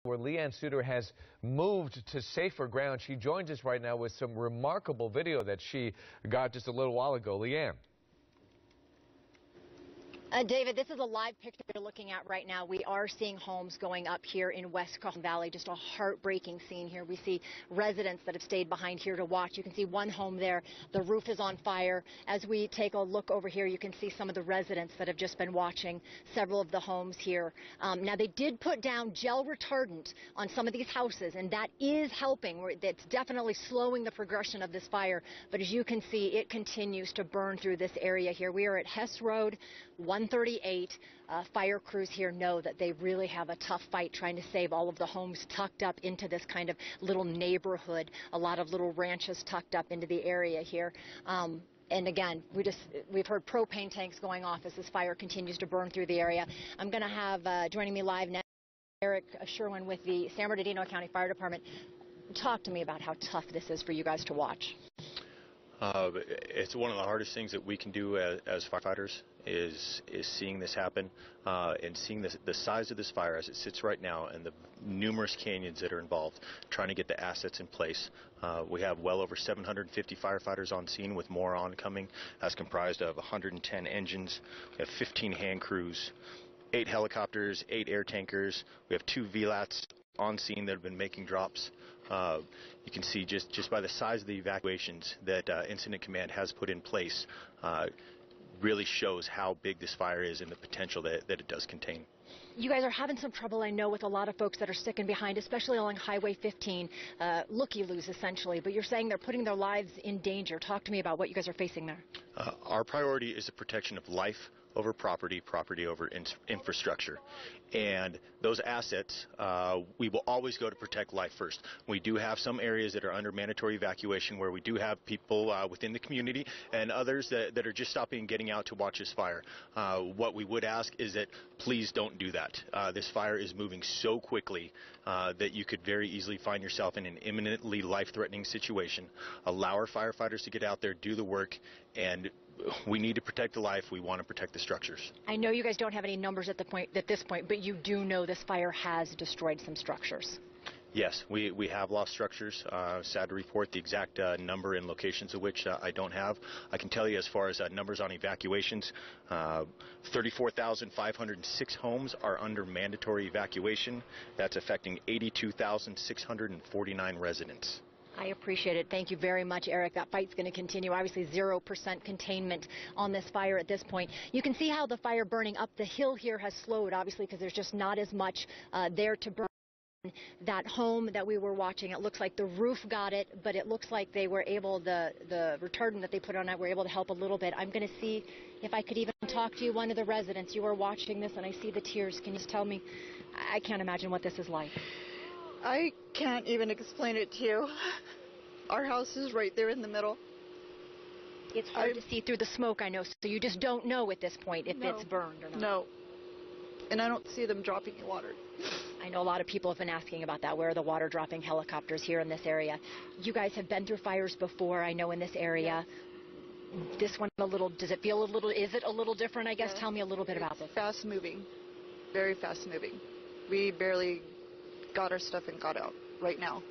where Leanne Suter has moved to safer ground. She joins us right now with some remarkable video that she got just a little while ago. Leanne. David, this is a live picture you're looking at right now. We are seeing homes going up here in West Cajon Valley. Just a heartbreaking scene here. We see residents that have stayed behind here to watch. You can see one home there. The roof is on fire. As we take a look over here, you can see some of the residents that have just been watching several of the homes here. Now, they did put down gel retardant on some of these houses, and that is helping. It's definitely slowing the progression of this fire. But as you can see, it continues to burn through this area here. We are at Hess Road, 138. Fire crews here know that they really have a tough fight trying to save all of the homes tucked up into this kind of little neighborhood, a lot of little ranches tucked up into the area here. And again, we've heard propane tanks going off as this fire continues to burn through the area. I'm going to have joining me live now Eric Sherwin with the San Bernardino County Fire Department. Talk to me about how tough this is for you guys to watch. It's one of the hardest things that we can do as firefighters is seeing this happen and seeing the size of this fire as it sits right now and the numerous canyons that are involved, trying to get the assets in place. We have well over 750 firefighters on scene with more oncoming. That's comprised of 110 engines. We have 15 hand crews, 8 helicopters, 8 air tankers. We have 2 VLATs on scene that have been making drops. You can see just by the size of the evacuations that Incident Command has put in place really shows how big this fire is and the potential that it does contain. You guys are having some trouble, I know, with a lot of folks that are sticking behind, especially along Highway 15, looky-loos essentially, but you're saying they're putting their lives in danger. Talk to me about what you guys are facing there. Our priority is the protection of life over property, property over infrastructure. And those assets, we will always go to protect life first. We do have some areas that are under mandatory evacuation where we do have people within the community and others that are just stopping and getting out to watch this fire. What we would ask is that please don't do that. This fire is moving so quickly that you could very easily find yourself in an imminently life-threatening situation. Allow our firefighters to get out there, do the work, and we need to protect the life. We want to protect the structures. I know you guys don't have any numbers at this point, but you do know this fire has destroyed some structures. Yes, we have lost structures. Sad to report the exact number and locations of which I don't have. I can tell you as far as numbers on evacuations, 34,506 homes are under mandatory evacuation. That's affecting 82,649 residents. I appreciate it. Thank you very much, Eric. That fight's going to continue. Obviously, 0% containment on this fire at this point. You can see how the fire burning up the hill here has slowed, obviously, because there's just not as much there to burn. That home that we were watching, it looks like the roof got it, but it looks like they were able, the retardant that they put on it, were able to help a little bit. I'm going to see if I could even talk to you, one of the residents. You are watching this, and I see the tears. Can you just tell me? I can't imagine what this is like. I can't even explain it to you. Our house is right there in the middle. It's hard to see through the smoke, I know, so you just don't know at this point if it's burned or not. No. And I don't see them dropping water. I know a lot of people have been asking about that. Where are the water dropping helicopters here in this area? You guys have been through fires before, I know, in this area. Yes. This one does it feel a little, is it a little different, I guess? Yes. Tell me a little bit about this. Fast moving. Very fast moving. We barely got our stuff and got out right now.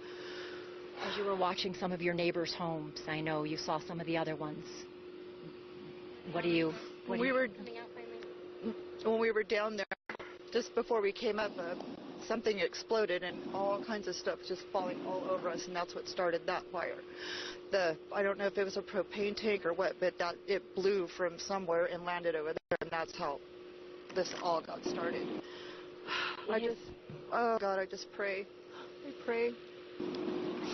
As you were watching some of your neighbors' homes, I know you saw some of the other ones. When we were down there, just before we came up, something exploded and all kinds of stuff just falling all over us, and that's what started that fire. I don't know if it was a propane tank or what, but it blew from somewhere and landed over there, and that's how this all got started. Oh God, I just pray. I pray.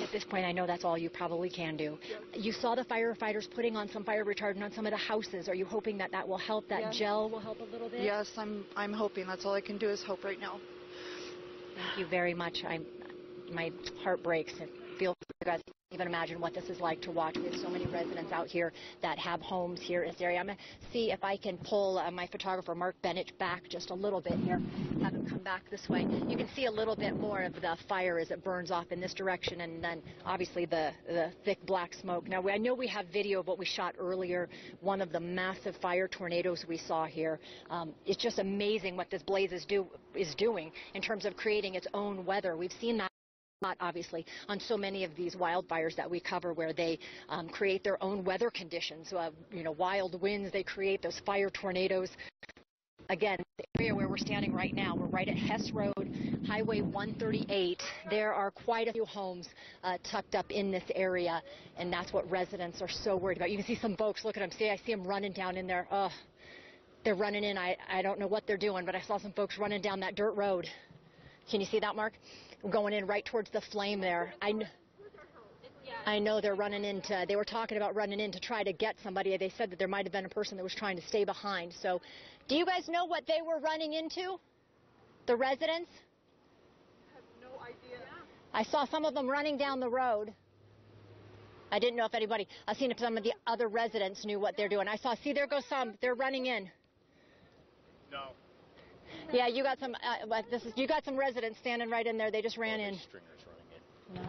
At this point, I know that's all you probably can do. Yes. You saw the firefighters putting on some fire retardant on some of the houses. Are you hoping that will help, that gel will help a little bit? Yes, I'm hoping. That's all I can do is hope right now. Thank you very much. My heart breaks. I feel for you guys. I can't even imagine what this is like to watch. We have so many residents out here that have homes here in this area. I'm going to see if I can pull my photographer, Mark Bennett, back just a little bit here. Have him come back this way. You can see a little bit more of the fire as it burns off in this direction, and then obviously the thick black smoke. Now, I know we have video of what we shot earlier, one of the massive fire tornadoes we saw here. It's just amazing what this blaze is doing in terms of creating its own weather. We've seen that obviously on so many of these wildfires that we cover, where they create their own weather conditions. Wild winds, they create those fire tornadoes. Again, the area where we're standing right now, we're right at Hess Road, Highway 138. There are quite a few homes tucked up in this area, and that's what residents are so worried about. You can see some folks, look at them, I see them running down in there. They're running in. I don't know what they're doing, but I saw some folks running down that dirt road. Can you see that, Mark? Going in right towards the flame there. I know they're running into, they were talking about running in to try to get somebody. They said that there might have been a person that was trying to stay behind. So do you guys know what they were running into? The residents? I have no idea. I saw some of them running down the road. I didn't know if anybody, I've seen if some of the other residents knew what they're doing. I saw, see, there goes some. They're running in. No. Yeah, you got some. You got some residents standing right in there. They just ran in. Stringers running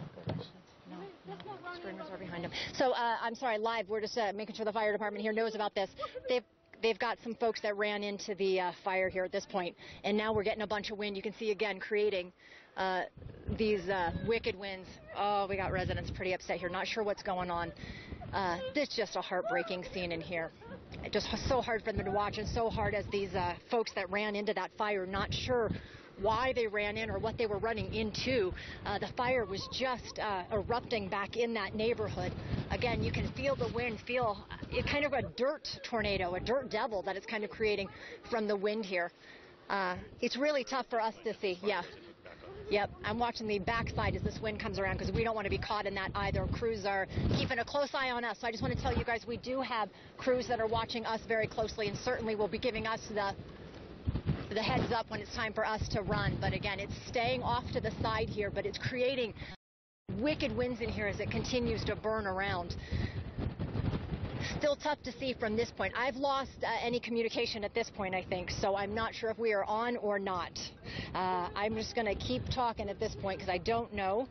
in. No, stringers are behind them. So I'm sorry, live. We're just making sure the fire department here knows about this. They've got some folks that ran into the fire here at this point, and now we're getting a bunch of wind. You can see again creating these wicked winds. Oh, we got residents pretty upset here. Not sure what's going on. This is just a heartbreaking scene in here. Just so hard for them to watch, and so hard as these folks that ran into that fire, not sure why they ran in or what they were running into. The fire was just erupting back in that neighborhood. Again, you can feel the wind, feel it kind of a dirt tornado, a dirt devil that it's kind of creating from the wind here. It's really tough for us to see. Yeah. Yep, I'm watching the backside as this wind comes around because we don't want to be caught in that either. Crews are keeping a close eye on us. So I just want to tell you guys we do have crews that are watching us very closely and certainly will be giving us the heads up when it's time for us to run. But again, it's staying off to the side here, but it's creating wicked winds in here as it continues to burn around. Still tough to see from this point. I've lost any communication at this point, I think, so I'm not sure if we are on or not. I'm just going to keep talking at this point because I don't know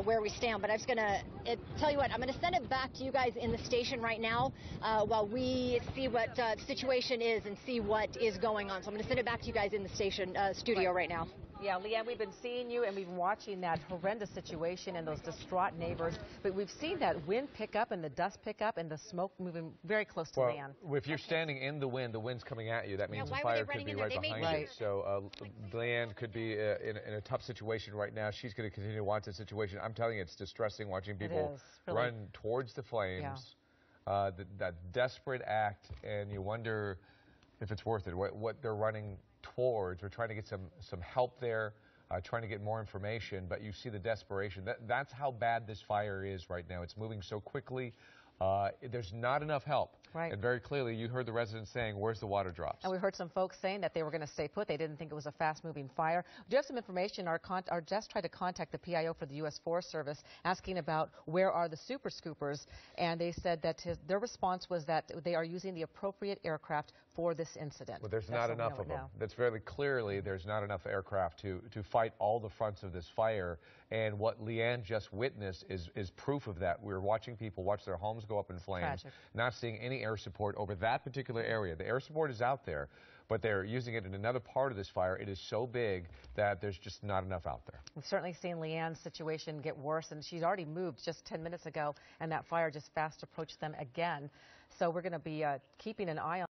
where we stand, but I'm just going to tell you what, I'm going to send it back to you guys in the station right now while we see what the situation is and see what is going on. So I'm going to send it back to you guys in the station studio right now. Yeah, Leanne, we've been seeing you and we've been watching that horrendous situation and those distraught neighbors. But we've seen that wind pick up and the dust pick up and the smoke moving very close to Leanne. If you're standing in the wind's coming at you. That means the fire could be right behind you. So Leanne could be in a tough situation right now. She's going to continue to watch the situation. I'm telling you, it's distressing watching people run towards the flames. Yeah. That desperate act, and you wonder if it's worth it. What they're running towards. We're trying to get some help there, trying to get more information, but you see the desperation. That's how bad this fire is right now. It's moving so quickly. There's not enough help. Right. And very clearly, you heard the residents saying, where's the water drops? And we heard some folks saying that they were going to stay put. They didn't think it was a fast-moving fire. We do have some information. Our desk tried to contact the PIO for the U.S. Forest Service asking about where are the super scoopers, and they said that their response was that they are using the appropriate aircraft for this incident. Well, there's not enough of them. That's very clearly there's not enough aircraft to fight all the fronts of this fire. And what Leanne just witnessed is proof of that. We're watching people watch their homes go up in flames, Tragic. Not seeing any air support over that particular area. The air support is out there, but they're using it in another part of this fire. It is so big that there's just not enough out there. We've certainly seen Leanne's situation get worse, and she's already moved just 10 minutes ago, and that fire just fast approached them again. So we're going to be keeping an eye on